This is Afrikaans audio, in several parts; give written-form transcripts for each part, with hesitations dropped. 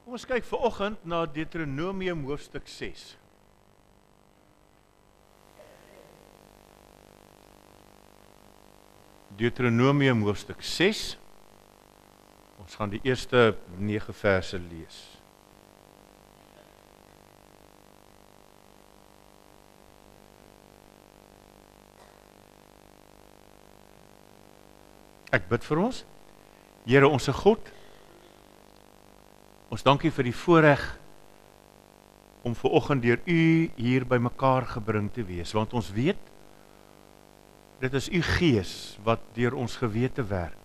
Kom ons kyk vanoggend na Deuteronomium hoofstuk 6. Deuteronomium hoofstuk 6. Ons gaan die eerste 9 verse lees. Ek bid vir ons. Here onse God, ons dankie vir die voorreg om vanoggend deur U hier by mekaar gebring te wees, want ons weet, dit is U Gees wat deur ons gewete werk.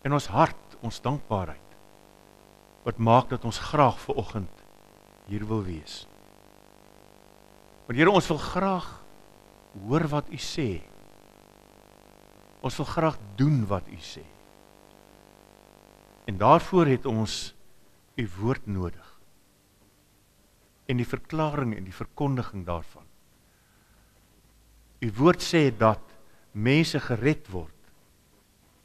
En ons hart, ons dankbaarheid, wat maak dat ons graag vanoggend hier wil wees. Want Here, ons wil graag hoor wat U sê. Ons wil graag doen wat U sê. En daarvoor het ons U woord nodig. En die verklaring en die verkondiging daarvan. U woord sê dat mense gered word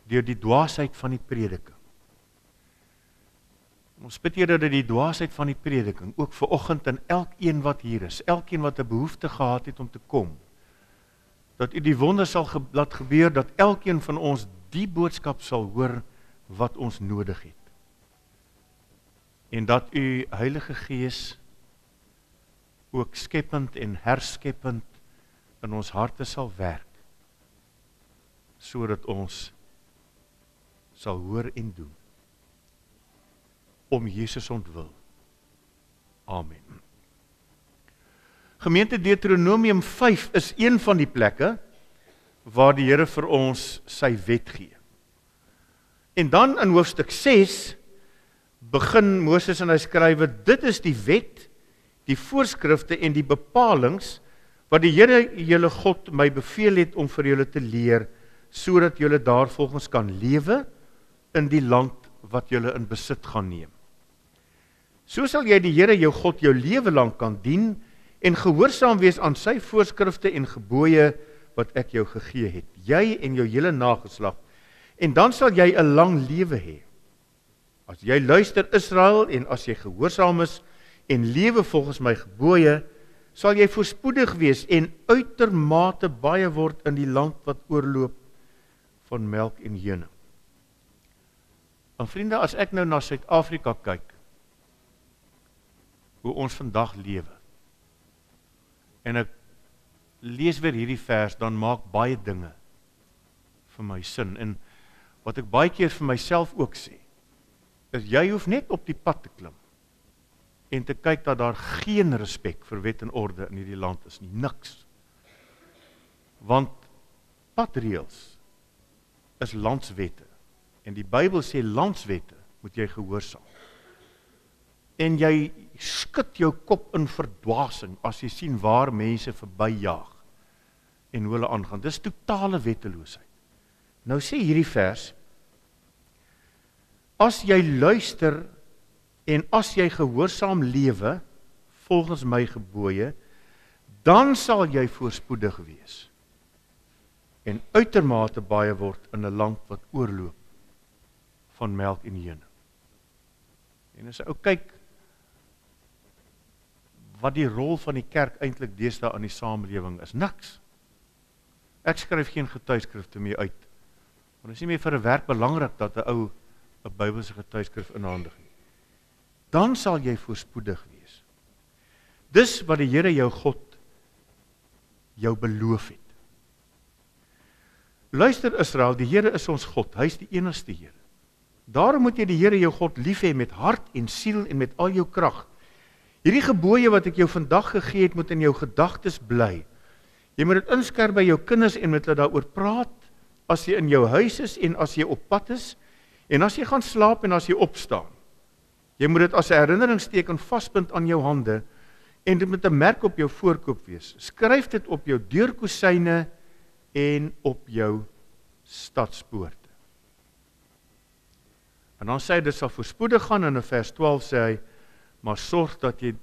deur die dwaasheid van die prediking. Ons bid Here dat die dwaasheid van die prediking ook vanoggend in elkeen wat hier is, elkeen wat 'n behoefte gehad het om te kom, dat U die wonder sal laat gebeur, dat elkeen van ons die boodskap sal hoor wat ons nodig het. En dat U Heilige Gees ook skepend en herskepend in ons harte sal werk, sodat ons sal hoor en doen. Om Jesus ontwil. Amen. Gemeente, Deuteronomium 5 is een van die plekke waar die Here vir ons sy wet gee. En dan in hoofstuk 6 begin Moses en hy skrywe, dit is die wet, die voorskrifte en die bepalings wat die Here julle God my beveel het om vir julle te leer, sodat julle daarvolgens kan lewe in die land wat julle in besit gaan neem. So sal jy die Here jou God jou lewe lank kan dien en gehoorsaam wees aan sy voorskrifte en gebooie wat ek jou gegee het, jy en jou hele nageslag. En dan sal jy 'n lang lewe hê. As jy luister Israel en as jy gehoorsaam is en lewe volgens my gebooie, sal jy voorspoedig wees en uitermate baie word in die land wat oorloop van melk en honing. En vriende, as ek nou na Suid-Afrika kyk, hoe ons vandag lewe, en ek lees weer hierdie vers, dan maak baie dinge vir my sin. En wat ek baie keer vir myself ook sê, is jy hoef net op die pad te klim en te kyk dat daar geen respek vir wet en orde in hierdie land is nie, niks. Want padreëls is landswette en die Bybel sê landswette moet jy gehoorsaam. En jy skud jou kop in verdwasing as jy sien waar mense verbyjaag en hoe hulle aangaan. Dis totale wetteloosheid. Nou sê hierdie vers, as jy luister en as jy gehoorsaam lewe volgens my gebooie, dan sal jy voorspoedig wees en uitermate baie word in 'n land wat oorloop van melk en honing. En as ou kyk wat die rol van die kerk eintlik deesdae in die samelewing is, niks. Ek skryf geen getuieskrifte meer uit. Want dit is nie meer vir 'n werk belangrik dat 'n ou 'n Bybelse getuieskrif inhandig het. Dan sal jy voorspoedig wees. Dis wat die Here jou God jou beloof het. Luister Israel, die Here is ons God, hy is die enigste Here. Daarom moet jy die Here jou God lief hê met hart en siel en met al jou krag. Hierdie gebooie wat ek jou vandag gegee het, moet in jou gedagtes bly. Jy moet dit inskerp by jou kinders en met hulle daaroor praat, as jy in jou huis is en as jy op pad is, en as jy gaan slaap en as jy opstaan. Jy moet dit as 'n herinneringsteken vasbind aan jou hande, en dit moet 'n merk op jou voorkop wees. Skryf dit op jou deurkosyne en op jou stadspoorte. En dan sê hy, dit sal voorspoedig gaan, en in vers 12 sê hy, maar sorg dat jy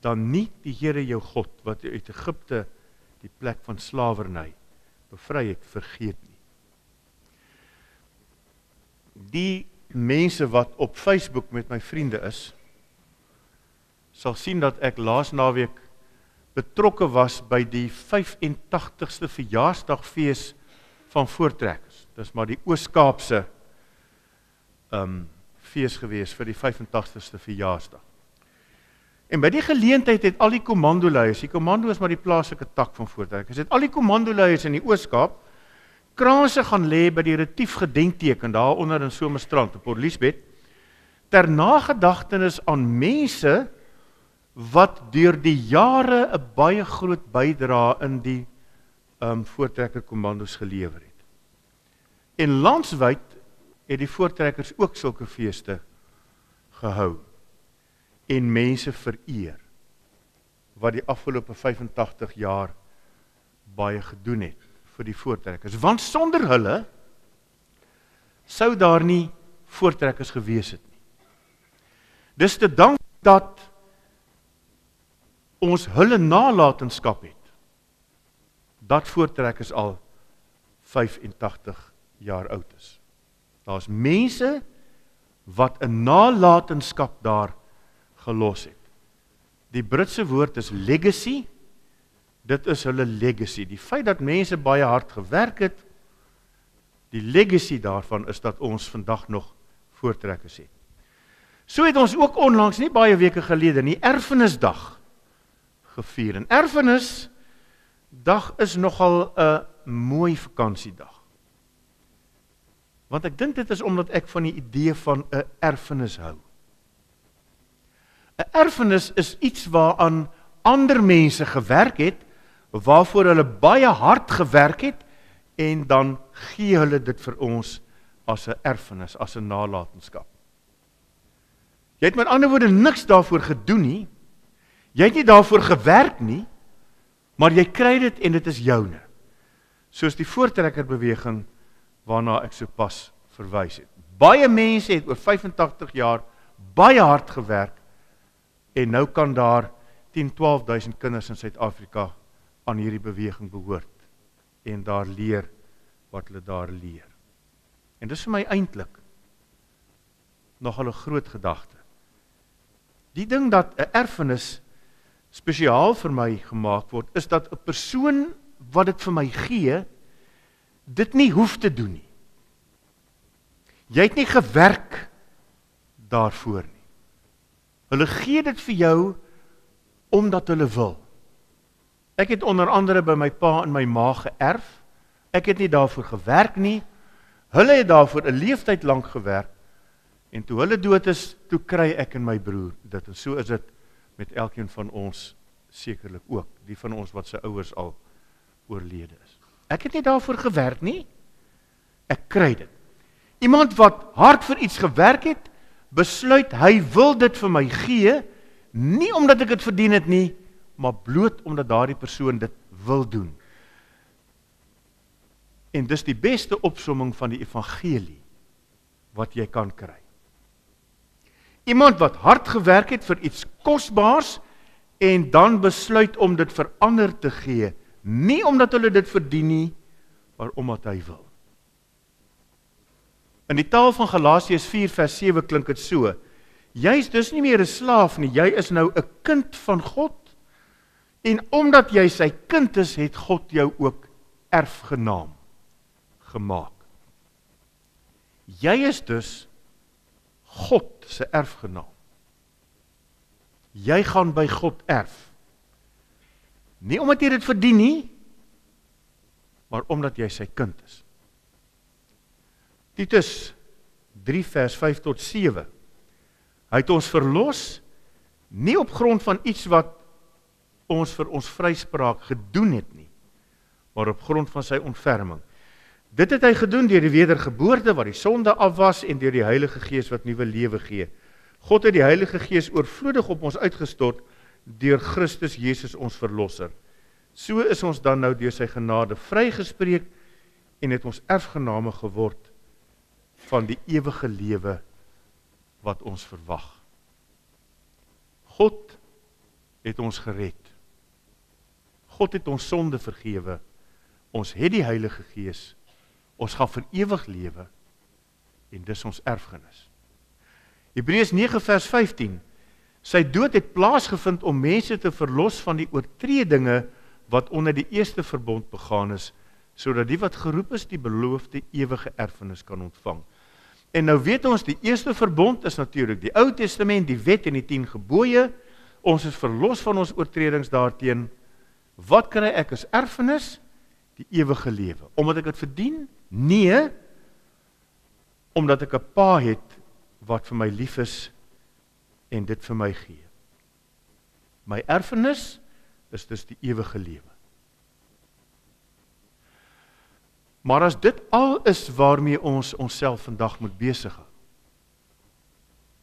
dan nie die Here jou God, wat jy uit Egipte, die plek van slawerny, bevry het, vergeet nie. Die mense wat op Facebook met my vriende is, sal sien dat ek laas naweek betrokke was by die 85ste verjaarsdagfees van Voortrekkers. Dis maar die Oos-Kaapse fees gewees vir die 85ste verjaarsdag. En by die geleentheid het al die kommandoleiers, die kommando is maar die plaaslike tak van Voortrekkers, het al die kommandoleiers in die Oos-Kaap kranse gaan lê by die Retief gedenkteken daar onder in Somerstrand op Port Elizabeth, ter nagedagtenis aan mense wat deur die jare 'n baie groot bydrae in die Voortrekker kommandos gelewer het. En landwyd het die Voortrekkers ook sulke feeste gehou en mense vereer wat die afgelope 85 jaar baie gedoen het vir die Voortrekkers, want sonder hulle sou daar nie Voortrekkers gewees het nie. Dis te dank dat ons hulle nalatenskap het, dat Voortrekkers al 85 jaar oud is. Daar's mense wat 'n nalatenskap daar gelos het. Die Britse woord is legacy, dit is hulle legacy. Die feit dat mense baie hard gewerk het, die legacy daarvan is dat ons vandag nog Voortrekkers het. So het ons ook onlangs, nie baie weke gelede, die erfenisdag gevier. En erfenisdag is nogal 'n mooi vakansiedag. Want ek dink dit is omdat ek van die idee van 'n erfenis hou. 'n Erfenis is iets waaraan ander mense gewerk het, waarvoor hulle baie hard gewerk het, en dan gee hulle dit vir ons as 'n erfenis, as 'n nalatenskap. Jy het met ander woorde niks daarvoor gedoen nie, jy het nie daarvoor gewerk nie, maar jy kry dit en dit is joune. Soos die Voortrekkerbeweging waarna ek sopas verwys het. Baie mense het oor 85 jaar baie hard gewerk en nou kan daar 10-12.000 kinders in Suid-Afrika aan hierdie beweging behoort en daar leer wat hulle daar leer. En dis vir my eintlik nogal 'n groot gedagte. Die ding dat 'n erfenis spesiaal vir my gemaak word, is dat 'n persoon wat dit vir my gee, dit nie hoef te doen nie. Jy het nie gewerk daarvoor nie. Hulle gee dit vir jou omdat hulle wil. Ek het onder andere by my pa en my ma geërf. Ek het nie daarvoor gewerk nie. Hulle het daarvoor 'n leeftyd lank gewerk. En toe hulle dood is, toe kry ek en my broer dit. En so is dit met elkeen van ons sekerlik ook. Die van ons wat sy ouers al oorlede is. Ek het nie daarvoor gewerk nie. Ek kry dit. Iemand wat hard vir iets gewerk het, besluit hy wil dit vir my gee, nie omdat ek dit verdien het nie, maar bloot omdat daardie persoon dit wil doen. En dis die beste opsomming van die evangelie wat jy kan kry. Iemand wat hard gewerk het vir iets kosbaars en dan besluit om dit vir ander te gee, nie omdat hulle dit verdien nie, maar omdat hy wil. In die taal van Galasiërs 4 vers 7 klink dit so: jy is dus nie meer 'n slaaf nie, jy is nou 'n kind van God, en omdat jy sy kind is, het God jou ook erfgenaam gemaak. Jy is dus God se erfgenaam. Jy gaan by God erf. Nie omdat jy dit verdien nie, maar omdat jy sy kind is. Titus 3 vers 5 tot 7. Hy het ons verlos, nie op grond van iets wat ons vir ons vryspraak gedoen het nie, maar op grond van sy ontferming. Dit het hy gedoen deur die wedergeboorte wat die sonde afwas en deur die Heilige Gees wat nuwe lewe gee. God het die Heilige Gees oorvloedig op ons uitgestort deur Christus Jesus ons verlosser. So is ons dan nou deur sy genade vrygespreek en het ons erfgename geword van die ewige lewe wat ons verwag. God het ons gered. God het ons sonde vergewe. Ons het die Heilige Gees. Ons gaan vir ewig lewe en dis ons erfenis. Hebreërs 9 vers 15. Sy dood het plaasgevind om mense te verlos van die oortredinge wat onder die eerste verbond begaan is, sodat die wat geroep is die beloofde ewige erfenis kan ontvang. En nou weet ons, die eerste verbond is natuurlik die Ou Testament, die wet en die 10 gebooie. Ons is verlos van ons oortredings daarteen. Wat kry ek as erfenis? Die ewige lewe. Omdat ek dit verdien? Nee, omdat ek 'n pa het wat vir my lief is en dit vir my gee. My erfenis is dus die ewige lewe. Maar as dit al is waarmee ons onsself vandag moet besig hou,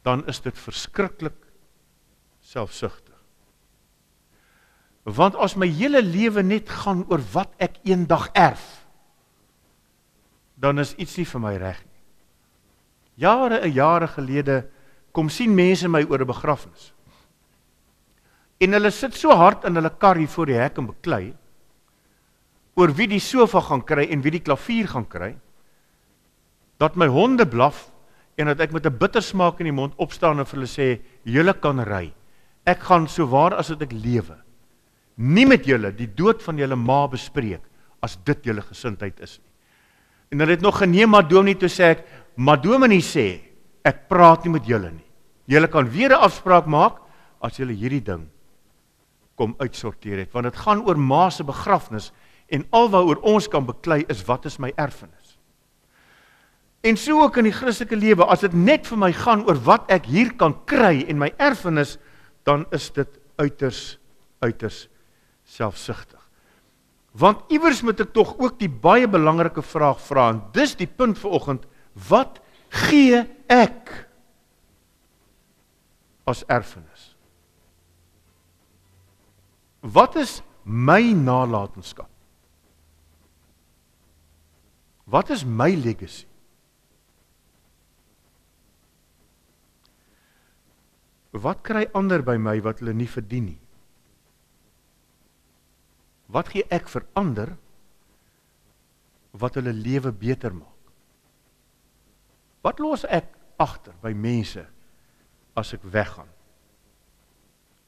dan is dit verskriklik selfsugtig. Want as my hele lewe net gaan oor wat ek eendag erf, dan is iets nie vir my reg nie. Jare en jare gelede kom sien mense my oor 'n begrafnis. En hulle sit so hard in hulle kar hier voor die hek en beklei oor wie die sofa gaan kry en wie die klavier gaan kry, dat my honde blaf en dat ek met 'n bittersmaak in die mond opstaan en vir hulle sê, julle kan ry. Ek gaan so waar as wat ek lewe nie met julle die dood van julle ma bespreek as dit julle gesindheid is nie. En hulle het nog geneem maar dominee toe sê ek, maar dominee sê, ek praat nie met julle nie. Julle kan weer 'n afspraak maak as julle hierdie ding kom uitsorteer het, want dit gaan oor ma se begrafnis en alwaaroor ons kan beklei is wat is my erfenis. En so ook in die Christelike lewe, as dit net vir my gaan oor wat ek hier kan kry en my erfenis, dan is dit uiters selfsugtig. Want iewers moet ek tog ook die baie belangrike vraag vra, en dis die punt vanoggend, wat gee ek as erfenis? Wat is my nalatenskap? Wat is my legacy? Wat kry ander by my wat hulle nie verdien nie? Wat gee ek vir ander wat hulle lewe beter maak? Wat los ek agter by mense as ek weggaan?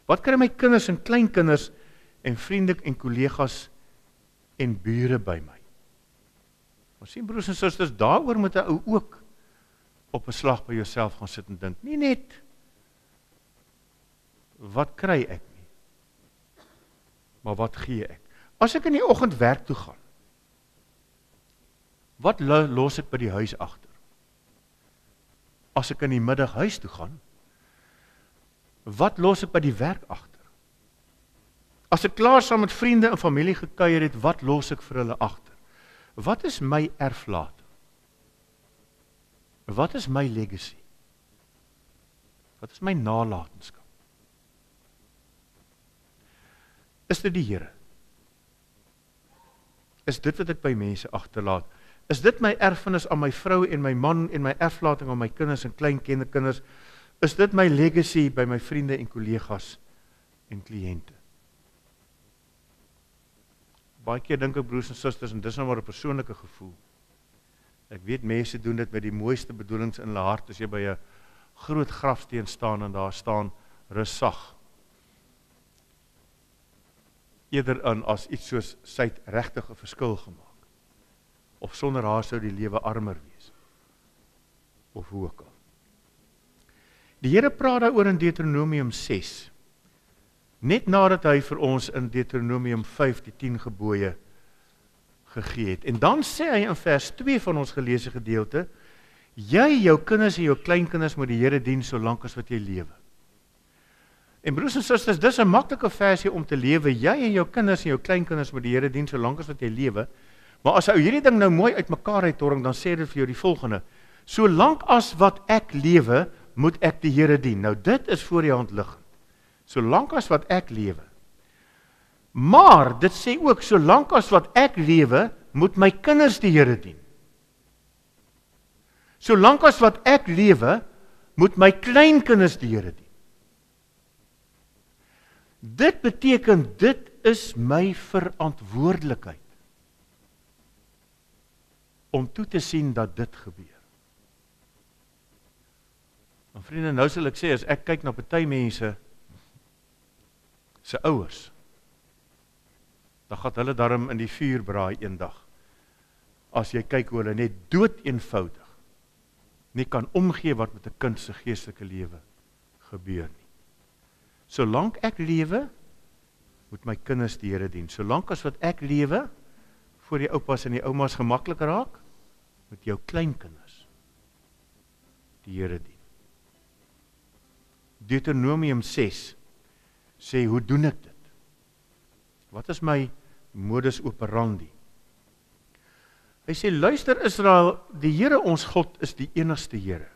Wat kry my kinders en kleinkinders en vriende en kollegas en bure by my? Ons sien broers en susters, daaroor moet 'n ou ook op 'n slag by jouself gaan sit en dink. Nie net wat kry ek nie, maar wat gee ek? As ek in die oggend werk toe gaan, wat los ek by die huis agter? As ek in die middag huis toe gaan, wat los ek by die werk agter? As ek klaar saam met vriende en familie gekuier het, wat los ek vir hulle agter? Wat is my erflating? Wat is my legacy? Wat is my nalatenskap? Is dit die Here? Is dit wat ek by mense agterlaat? Is dit my erfenis aan my vrou en my man en my erflating aan my kinders en kleinkinders? Is dit my legacy by my vriende en kollegas en kliënte? Baie keer dink ek broers en susters, en dis nou maar 'n persoonlike gevoel. Ek weet mense doen dit met die mooiste bedoelings in hulle hart, as jy by 'n groot grafsteen staan en daar staan Rusag. Eerder aan as iets soos sy het regtig 'n verskil gemaak. Of sonder haar sou die lewe armer wees. Of hoe ook al. Die Here praat daaroor in Deuteronomium 6. Net nadat hy vir ons in Deuteronomium 5 die 10 gebooie gegee het. En dan sê hy in vers 2 van ons geleesde gedeelte, jy, jou kinders en jou kleinkinders moet die Here dien solank as wat jy lewe. En broers en susters, dis 'n maklike versie om te lewe. Jy en jou kinders en jou kleinkinders moet die Here dien solank as wat jy lewe. Maar as ou hierdie ding nou mooi uitmekaar uittorring, dan sê dit vir jou die volgende: solank as wat ek lewe, moet ek die Here dien. Nou dit is voor die hand liggend. Solank as wat ek lewe. Maar dit sê ook, solank as wat ek lewe, moet my kinders die Here dien. Solank as wat ek lewe, moet my kleinkinders die Here dien. Dit beteken, dit is my verantwoordelikheid om toe te sien dat dit gebeur. En vriende, nou sal ek sê, as ek kyk na party mense se ouers, dan gaan hulle darm in die vuur braai eendag. As jy kyk hoe hulle net dood eenvoudig nie kan omgee wat met 'n kind se geestelike lewe gebeur nie. Solank ek lewe, moet my kinders die Here dien. Solank as wat ek lewe, voor die oupas en die oumas gemaklik raak, moet jou kleinkinders die Here dien. Deuteronomium 6 sê, hoe doen ek dit? Wat is my modus operandi? Hy sê, luister Israel, die Here ons God is die enigste Here.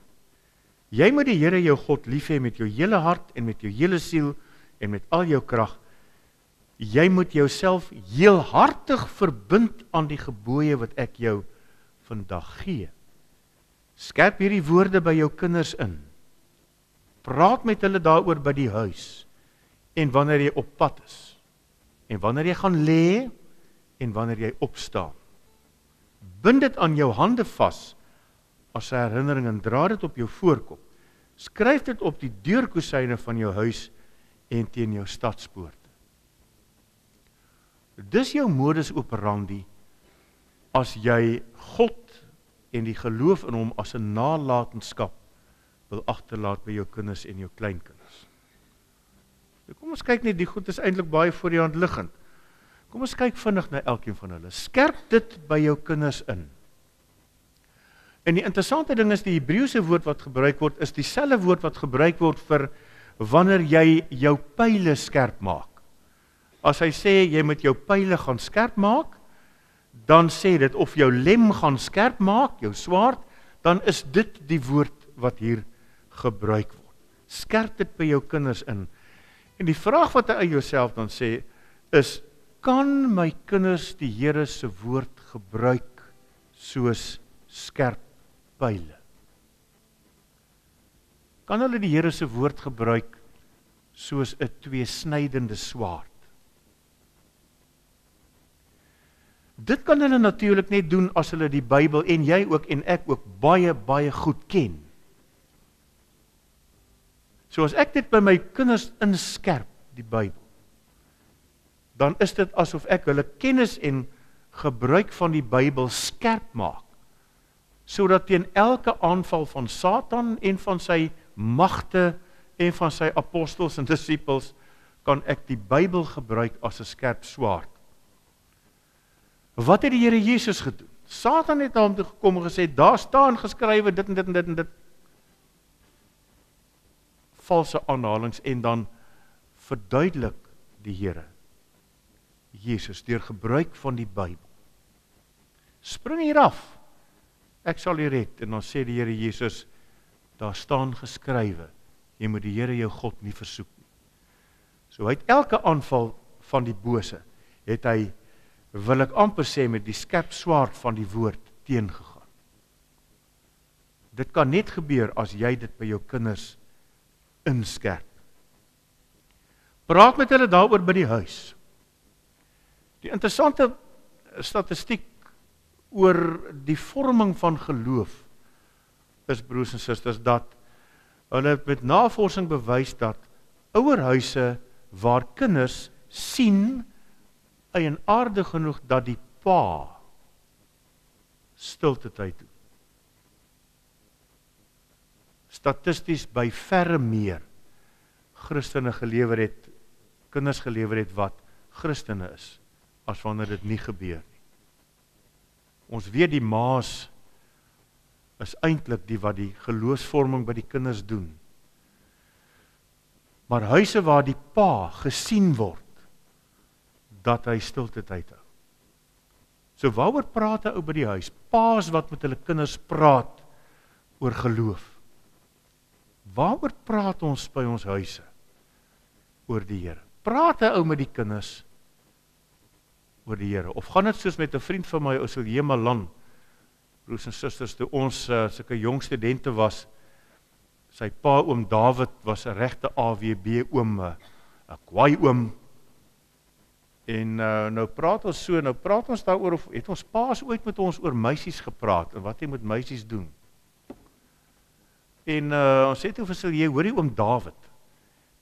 Jy moet die Here jou God lief hê met jou hele hart en met jou hele siel en met al jou krag. Jy moet jouself heelhartig verbind aan die gebooie wat ek jou vandag gee. Skerp hierdie woorde by jou kinders in. Praat met hulle daaroor by die huis en wanneer jy op pad is en wanneer jy gaan lê en wanneer jy opstaan. Bind dit aan jou hande vas as 'n herinnering en dra dit op jou voorkop. Skryf dit op die deurkosyne van jou huis en teen jou stadspoorte. Dis jou modus operandi as jy God en die geloof in hom as 'n nalatenskap wil agterlaat by jou kinders en jou kleinkinders. Kom ons kyk net, die goed is eintlik baie voor die hand liggend. Kom ons kyk vinnig na elkeen van hulle. Skerp dit by jou kinders in. En die interessante ding is, die Hebreëse woord wat gebruik word, is dieselfde woord wat gebruik word vir wanneer jy jou pyle skerp maak. As hy sê, jy moet jou pyle gaan skerp maak, dan sê dit, of jou lem gaan skerp maak, jou swaard, dan is dit die woord wat hier gebruik word. Skerp dit by jou kinders in. En die vraag wat hy uit jouself dan sê, is, kan my kinders die Here se woord gebruik soos skerp pyle? Kan hulle die Here se woord gebruik soos 'n tweesnydende swaard? Dit kan hulle natuurlik net doen as hulle die Bybel, en jy ook en ek ook, baie, baie goed ken. So as ek dit by my kinders inskerp, die Bybel, dan is dit asof ek hulle kennis en gebruik van die Bybel skerp maak, sodat teen elke aanval van Satan en van sy magte en van sy apostels en disippels, kan ek die Bybel gebruik as 'n skerp swaard. Wat het die Here Jesus gedoen? Satan het na hom toe gekom en gesê, daar staan geskrywe dit en dit en dit en dit. Valse aanhalings, en dan verduidelik die Here Jesus deur gebruik van die Bybel. Spring hier af, ek sal u red. En dan sê die Here Jesus, daar staan geskrywe, jy moet die Here jou God nie versoek nie. So hy het elke aanval van die bose, het hy, wil ek amper sê, met die skerp swaard van die woord teengegaan. Dit kan net gebeur as jy dit by jou kinders inskerp. Praat met hulle daaroor by die huis. Die interessante statistiek oor die vorming van geloof is, broers en susters, dat hulle met navorsing bewys dat ouerhuise waar kinders sien, eienaardig genoeg dat die pa stilte tyd doen. Statisties by verre meer Christene gelewer het, kinders gelewer het wat Christene is, as wanneer dit nie gebeur nie. Ons weet die maas is eintlik die wat die geloofsvorming by die kinders doen. Maar huise waar die pa gesien word, dat hy stilte tyd hou. So waaroor praat 'n ou by die huis? Paas wat met hulle kinders praat oor geloof. Waaroor praat ons by ons huise oor die Here? Praat 'n ou met die kinders oor die Here? Of gaan dit soos met 'n vriend van my, Osilje Malan, broers en susters, toe ons sulke jong studente was, sy pa oom David was 'n regte AWB oom, 'n kwaai oom. En nou praat ons daaroor, of het ons paas ooit met ons oor meisies gepraat, en wat jy met meisies doen? En ons sê toe vir Silje, hoorie oom Dawid,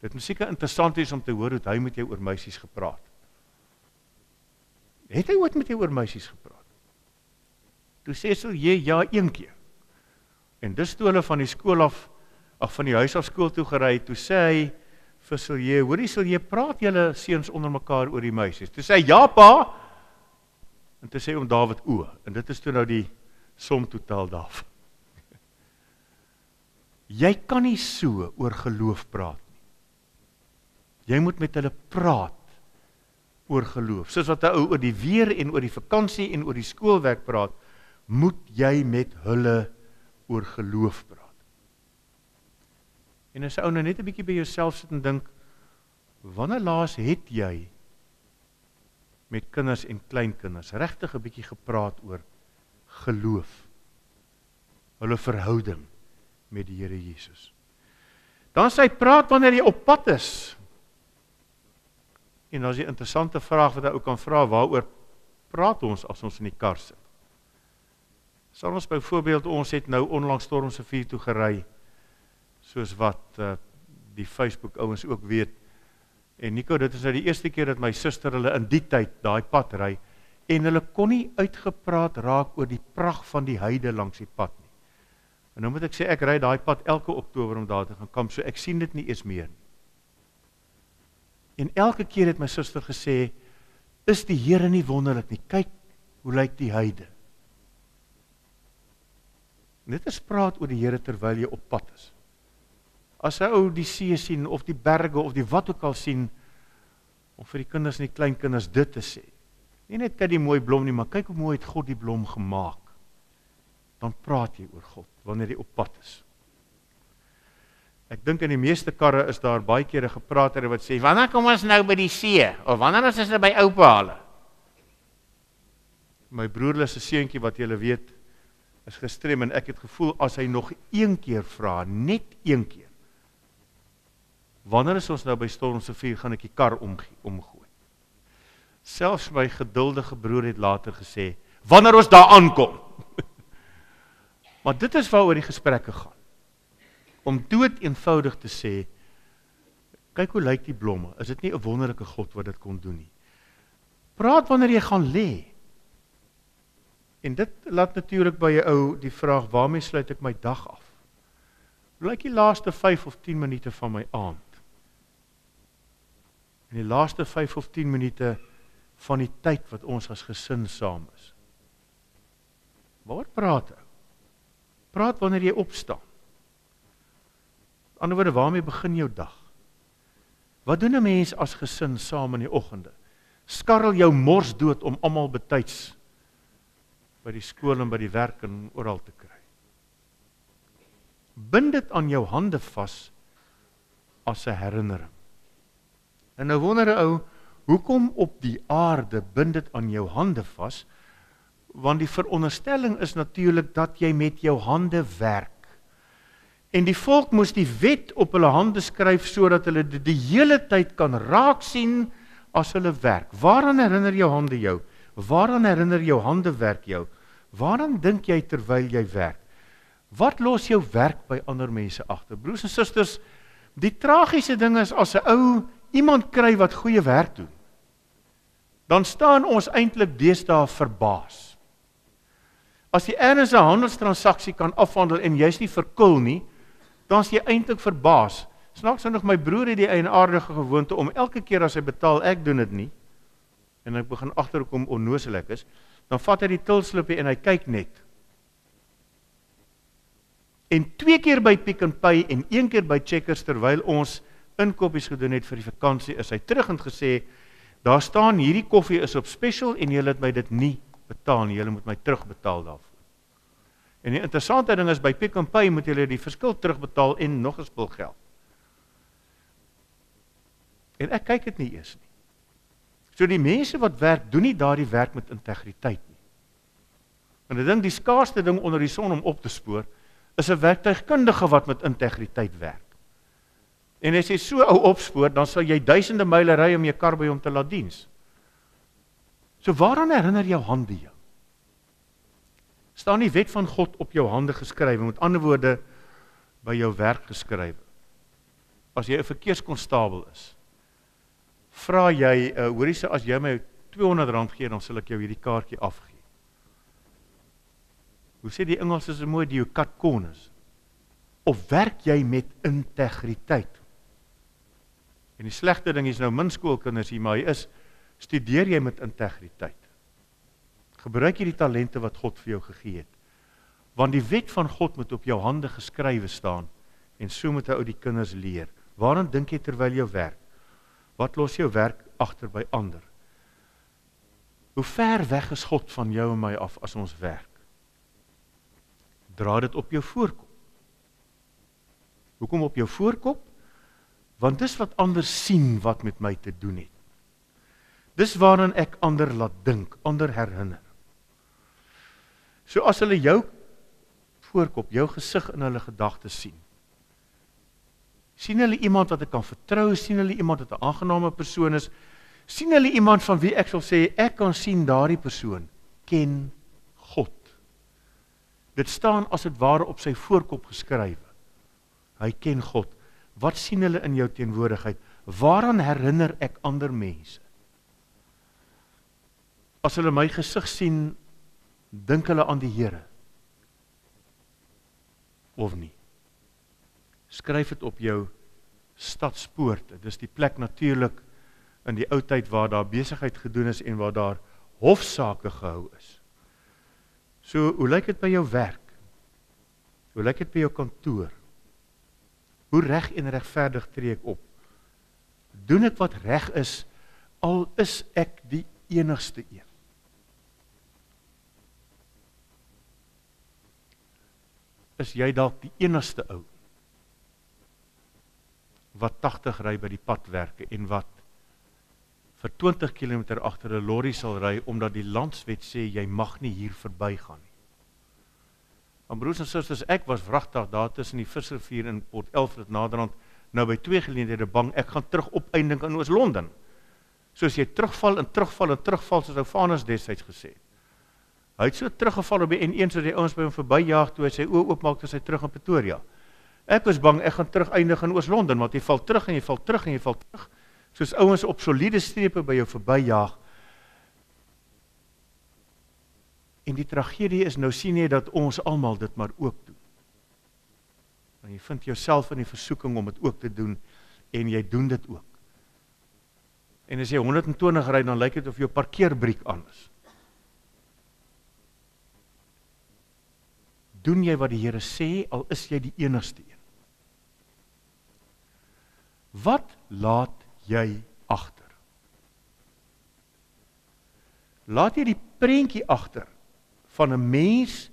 dit moet seker interessant is om te hoor hoe hy met jou oor meisies gepraat. Het hy ooit met jou oor meisies gepraat? Toe sê Silje, ja, een keer. En dis toe hulle van die skool af, van die huis af skool toe gery, toe sê hy vir Silje, hoorie Silje, praat julle seuns onder mekaar oor die meisies? Toe sê hy, ja pa, en toe sê oom Dawid, en dit is toe nou die som totaal daarvan. Jy kan nie so oor geloof praat nie. Jy moet met hulle praat oor geloof. Soos wat 'n ou oor die weer en oor die vakansie en oor die skoolwerk praat, moet jy met hulle oor geloof praat. En as 'n ou nou net 'n bietjie by jouself sit en dink, wanneer laas het jy met kinders en kleinkinders regtig 'n bietjie gepraat oor geloof, hulle verhouding met die Here Jesus? Dan sê hy, praat wanneer jy op pad is. En dan is die interessante vraag wat hy ook kan vra, waaroor praat ons as ons in die kar sit? Sal ons byvoorbeeld, ons het nou onlangs Stormsrivier toe gery, soos wat die Facebook ouens ook weet. En Nico, dit is nou die eerste keer dat my suster hulle in die tyd daai pad ry, en hulle kon nie uitgepraat raak oor die pragt van die heide langs die pad nie. En nou moet ek sê, ek ry daai pad elke Oktober om daar te gaan kamp, so ek sien dit nie eens meer nie. En elke keer het my suster gesê, is die Here nie wonderlik nie, kyk hoe lyk die heide. En dit is praat oor die Here terwyl jy op pad is. As 'n ou die see sien, of die berge, of die wat ook al sien, om vir die kinders en die kleinkinders dit te sê. Nie net kyk die mooi blom nie, maar kyk hoe mooi het God die blom gemaak. Dan praat jy oor God, wanneer jy op pad is. Ek dink in die meeste karre is daar baie kere gepraat oor wat sê, wanneer kom ons nou by die see? Of wanneer is ons by oupa hulle? My broer is 'n seentjie wat julle weet, is gestrem, en ek het gevoel, as hy nog een keer vra, net een keer, wanneer is ons nou by Stormsrivier, gaan ek die kar omgooi. Selfs my geduldige broer het later gesê, wanneer ons daar aankom. Maar dit is waaroor die gesprekke gaan. Om dood eenvoudig te sê, kyk hoe lyk die blomme, is dit nie 'n wonderlike God wat dit kon doen nie. Praat wanneer jy gaan lê. En dit laat natuurlik by 'n ou die vraag, waarmee sluit ek my dag af? Hoe lyk die laaste 5 of 10 minute van my aand? En die laaste 5 of 10 minute van die tyd wat ons as gesin saam is. Waar praat ou? Praat wanneer jy opstaan. Aan die ander woorde, waarmee begin jou dag? Wat doen 'n mens as gesin saam in die oggende? Skarrel jou mors dood om almal betyds by die skool en by die werk en oral te kry. Bind dit aan jou hande vas as 'n herinnering. En nou wonder 'n ou, hoekom op die aarde bind dit aan jou hande vas? Want die veronderstelling is natuurlik dat jy met jou hande werk. En die volk moes die wet op hulle hande skryf, sodat hulle dit die hele tyd kan raak sien as hulle werk. Waaraan herinner jou hande jou? Waaraan herinner jou hande werk jou? Waaraan dink jy terwyl jy werk? Wat los jou werk by ander mense agter? Broers en susters, die tragiese ding is, as 'n ou iemand kry wat goeie werk doen, dan staan ons eintlik deesdae verbaas. As jy ergens 'n handelstransaksie kan afhandel en jy's nie verkul nie, dan is jy eintlik verbaas. Snaaks nog, my broer het die eienaardige gewoonte om elke keer as hy betaal, ek doen dit nie, en ek begin agterkom onnoosel ek is, dan vat hy die tilslippie en hy kyk net. En 2 keer by Pick n Pay en 1 keer by Checkers, terwyl ons inkopies gedoen het vir die vakansie, is hy terug en gesê, daar staan, hierdie koffie is op special en julle het my dit nie betaal nie, julle moet my terugbetaal daarvoor. En die interessante ding is, by Pick n Pay moet julle die verskil terugbetaal en nog 'n spul geld. En ek kyk dit nie eers nie. So die mense wat werk, doen nie daardie werk met integriteit nie. En ek dink die skaarsste ding onder die son om op te spoor, is 'n werktuigkundige wat met integriteit werk. En as jy so ou opspoor, dan sal jy duisende myle ry om jou kar by hom te laat diens. So waaraan herinner jou hande jou? Staan die wet van God op jou hande geskrywe? Met ander woorde, by jou werk geskrywe. As jy 'n verkeerskonstabel is, vra jy, hoorie sê, as jy my R200 gee, dan sal ek jou hierdie kaartjie afgee. Hoe sê die Engels is mooi, die cut corners. Of werk jy met integriteit? En die slegte ding is nou min skoolkinders hier, maar hy is, studeer jy met integriteit. Gebruik jy die talente wat God vir jou gegee het. Want die wet van God moet op jou hande geskrywe staan, en so moet hy ou die kinders leer. Waarom dink jy terwyl jy werk? Wat los jou werk agter by ander? Hoe ver weg is God van jou en my af as ons werk? Dra dit op jou voorkop. Hoekom op jou voorkop? Want dis wat ander sien wat met my te doen het. Dis waarin ek ander laat dink, ander herinner. So as hulle jou voorkop, jou gesig in hulle gedagtes sien hulle iemand wat ek kan vertrou, sien hulle iemand wat 'n aangename persoon is, sien hulle iemand van wie ek sal sê, ek kan sien daardie persoon ken God. Dit staan as dit ware op sy voorkop geskrywe. Hy ken God. Wat sien hulle in jou teenwoordigheid? Waaraan herinner ek ander mense? As hulle my gesig sien, dink hulle aan die Here. Of nie. Skryf dit op jou stadspoorte. Dis die plek natuurlik in die ou tyd waar daar besigheid gedoen is en waar daar hofsaake gehou is. So, hoe lyk dit by jou werk? Hoe lyk dit by jou kantoor? Hoe reg en regverdig tree ek op? Doen ek wat reg is, al is ek die enigste een? Is jy dalk die enigste ou wat 80 ry by die padwerke en wat vir 20 km agter 'n lorry sal ry omdat die landswet sê jy mag nie hier verbygaan nie. Maar broers en susters, ek was wragtig daar tussen die Visrivier in Port Elfrid naderhand nou by 2 geleenthede bang ek gaan terug opeindig in Oos-London. Soos jy terugval en terugval en terugval soos ou Vanus destyds gesê het. Hy het so teruggeval op die N1 so die ouens by hom verbyjaag toe hy sy oë oopmaak toe hy terug in Pretoria. Ek was bang ek gaan terug eindig in Oos-London want jy val terug en jy val terug en jy val terug. Soos ouens op soliede strepe by jou verbyjaag. En die tragedie is nou sien jy dat ons almal dit maar ook doen. En jy vind jouself in die versoeking om dit ook te doen en jy doen dit ook. En as jy 120 ry dan lyk dit of jou parkeerbriek aan is. Doen jy wat die Here sê al is jy die enigste een? Wat laat jy agter? Laat jy die prentjie agter van 'n mens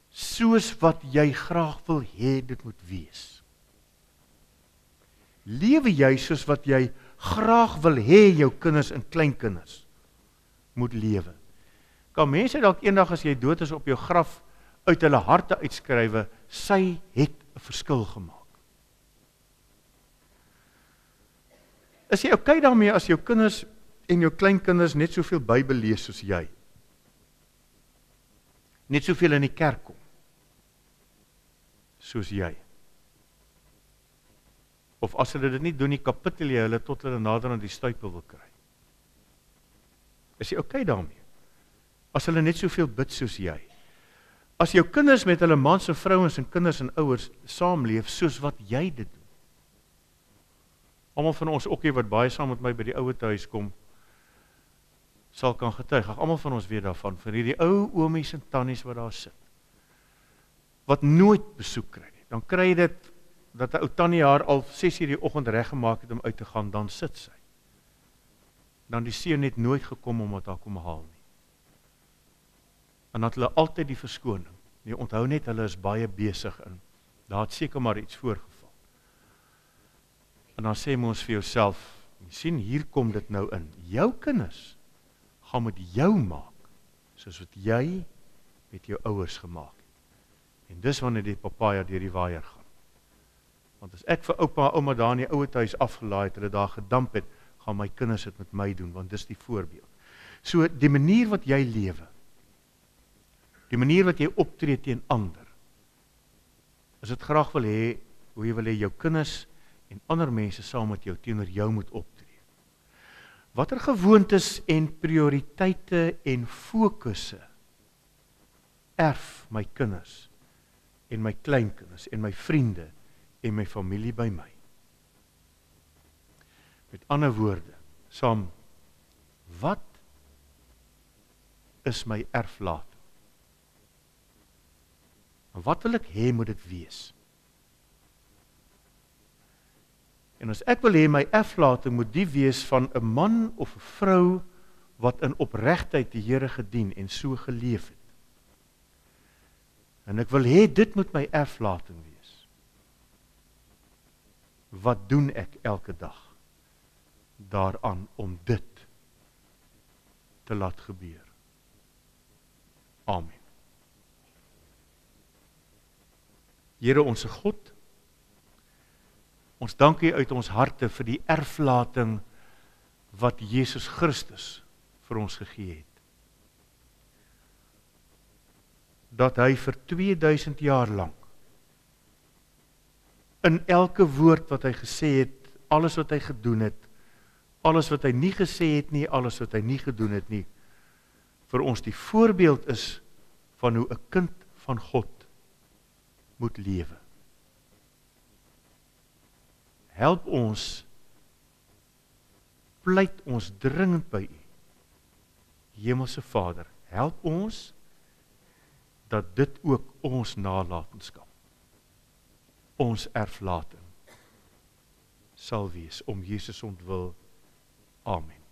soos wat jy graag wil hê dit moet wees? Lewe jy soos wat jy graag wil hê jou kinders en kleinkinders moet lewe? Kan mense dalk eendag as jy dood is op jou graf uit hulle harte uitskrywe, sy het 'n verskil gemaak? Is jy okay daarmee as jou kinders en jou kleinkinders net soveel Bybel lees soos jy? Net soveel in die kerk kom soos jy? Of as hulle dit nie doen nie, kapitel jy hulle tot hulle nader aan die stuipe wil kry? Is jy okay daarmee? As hulle net soveel bid soos jy? As jou kinders met hulle mans en vrouens en kinders en ouers saamleef soos wat jy dit doen? Almal van ons ook hier wat baie saam met my by die ouete huis kom, sal kan getuig. Almal van ons weet daarvan, vir hierdie ou oomies en tannies wat daar sit, wat nooit besoek kry nie. Dan kry jy dit, dat 'n ou tannie haar al 6:00 die oggend reggemaak het om uit te gaan, dan sit sy. Dan die seun net nooit gekom om haar kom haal nie. En dat hulle altyd die verskoning. Jy onthou net, hulle is baie besig in. Daar het seker maar iets voorgeval. En dan sê ons vir jouself, jy sien, hier kom dit nou in. Jou kinders gaan met jou maak, soos wat jy met jou ouers gemaak het. En dis wanneer die papaja deur die waaier gaan. Want as ek vir oupa en ouma daar in die ouete huis afgelaai het, hulle daar gedamp het, gaan my kinders dit met my doen, want dis die voorbeeld. So, die manier wat jy lewe, die manier wat jy optree teen ander, as dit graag wil hê, hoe jy wil hê jou kinders en ander mense saam met jou teenoor jou moet optree. Watter gewoontes en prioriteite en fokusse erf my kinders en my kleinkinders en my vriende en my familie by my? Met ander woorde, saam, wat is my erflating? En wat wil ek hê moet dit wees? En as ek wil hê my erflating moet die wees van 'n man of 'n vrou wat in opregtheid die Here gedien en so geleef het. En ek wil hê dit moet my erflating wees. Wat doen ek elke dag daaraan om dit te laat gebeur? Amen. Here onse God, ons dank U uit ons harte vir die erflating wat Jesus Christus vir ons gegee het. Dat hy vir 2000 jaar lank in elke woord wat hy gesê het, alles wat hy gedoen het, alles wat hy nie gesê het nie, alles wat hy nie gedoen het nie, vir ons die voorbeeld is van hoe 'n kind van God moet lewe. Help ons, pleit ons dringend by U, Hemelse Vader, help ons dat dit ook ons nalatenskap, ons erflating sal wees om Jesus ontwil. Amen.